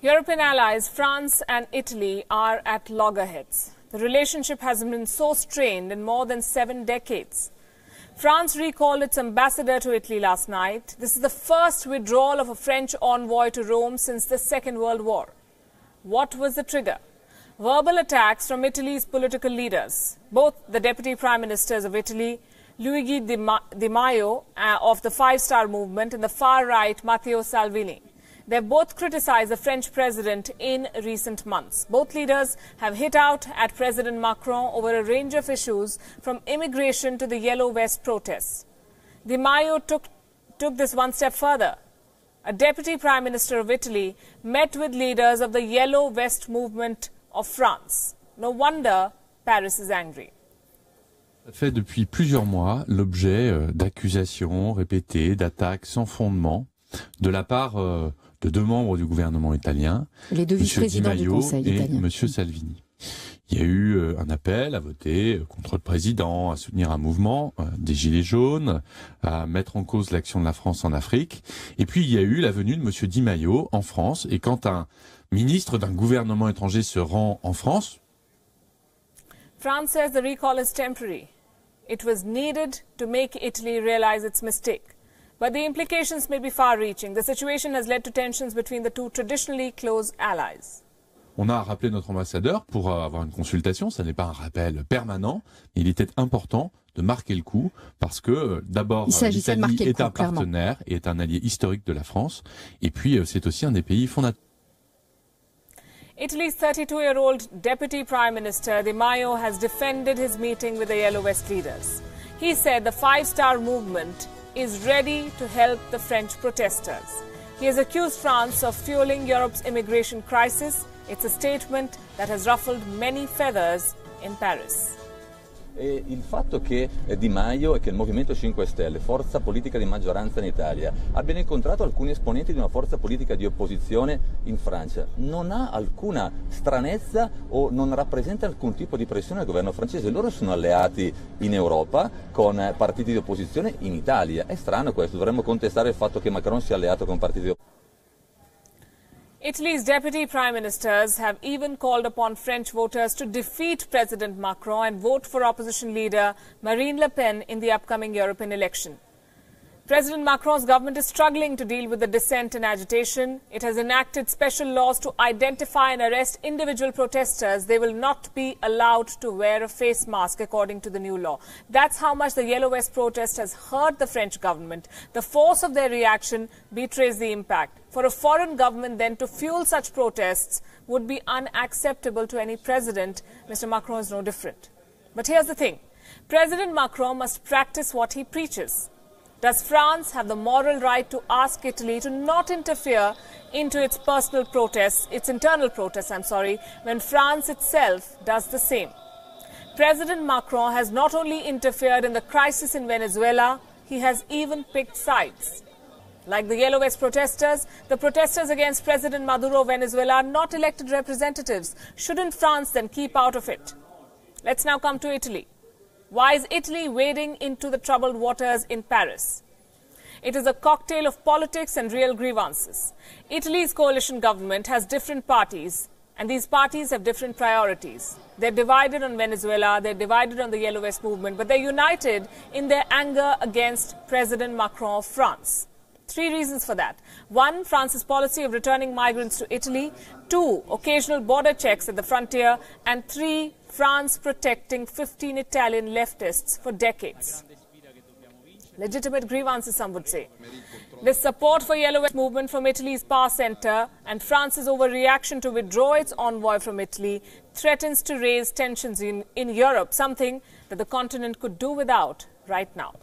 European allies France and Italy are at loggerheads. The relationship has been so strained in more than 7 decades. France recalled its ambassador to Italy last night. This is the first withdrawal of a French envoy to Rome since the Second World War. What was the trigger? Verbal attacks from Italy's political leaders. Both the Deputy Prime Ministers of Italy, Luigi Di Maio of the Five Star Movement, and the far-right Matteo Salvini. They have both criticized the French president in recent months. Both leaders have hit out at President Macron over a range of issues, from immigration to the Yellow Vest protests. Di Maio took this one step further. A Deputy Prime Minister of Italy met with leaders of the Yellow Vest movement of France. No wonder Paris is angry. Ça fait depuis plusieurs mois l'objet d'accusations répétées, d'attaques sans fondement de la part de 2 membres du gouvernement italien, les 2 vice-présidents du Conseil italien, et M. Salvini. Il y a eu un appel à voter contre le président, à soutenir un mouvement des Gilets jaunes, à mettre en cause l'action de la France en Afrique. Et puis il y a eu la venue de M. Di Maio en France. Et quand un ministre d'un gouvernement étranger se rend en France, France says the recall is temporary. It was needed to make Italy realize its mistake. But the implications may be far-reaching. The situation has led to tensions between the two traditionally close allies. On a rappelé notre ambassadeur pour avoir une consultation. Ça n'est pas un rappel permanent. Il était important de marquer le coup parce que d'abord l'Italie est un partenaire et est un allié historique de la France. Et puis c'est aussi un des pays fondateurs. Italy's 32-year-old Deputy Prime Minister Di Maio has defended his meeting with the Yellow Vest leaders. He said the Five Star Movement is ready to help the French protesters. He has accused France of fueling Europe's immigration crisis. It's a statement that has ruffled many feathers in Paris. E il fatto che Di Maio e che il Movimento 5 Stelle, forza politica di maggioranza in Italia, abbiano incontrato alcuni esponenti di una forza politica di opposizione in Francia non ha alcuna stranezza o non rappresenta alcun tipo di pressione al governo francese. Loro sono alleati in Europa con partiti di opposizione in Italia. È strano questo, dovremmo contestare il fatto che Macron sia alleato con partiti di opposizione. Italy's deputy prime ministers have even called upon French voters to defeat President Macron and vote for opposition leader Marine Le Pen in the upcoming European election. President Macron's government is struggling to deal with the dissent and agitation. It has enacted special laws to identify and arrest individual protesters. They will not be allowed to wear a face mask, according to the new law. That's how much the Yellow Vest protest has hurt the French government. The force of their reaction betrays the impact. For a foreign government then to fuel such protests would be unacceptable to any president. Mr. Macron is no different. But here's the thing. President Macron must practice what he preaches. Does France have the moral right to ask Italy to not interfere into its internal protests, when France itself does the same? President Macron has not only interfered in the crisis in Venezuela, he has even picked sides. Like the Yellow Vest protesters, the protesters against President Maduro of Venezuela are not elected representatives. Shouldn't France then keep out of it? Let's now come to Italy. Why is Italy wading into the troubled waters in Paris? It is a cocktail of politics and real grievances. Italy's coalition government has different parties, and these parties have different priorities. They're divided on Venezuela, they're divided on the Yellow Vest movement, but they're united in their anger against President Macron of France. 3 reasons for that. 1, France's policy of returning migrants to Italy. 2, occasional border checks at the frontier. And 3, France protecting 15 Italian leftists for decades. Legitimate grievances, some would say. This support for Yellow Vest movement from Italy's power centre and France's overreaction to withdraw its envoy from Italy threatens to raise tensions in Europe, something that the continent could do without right now.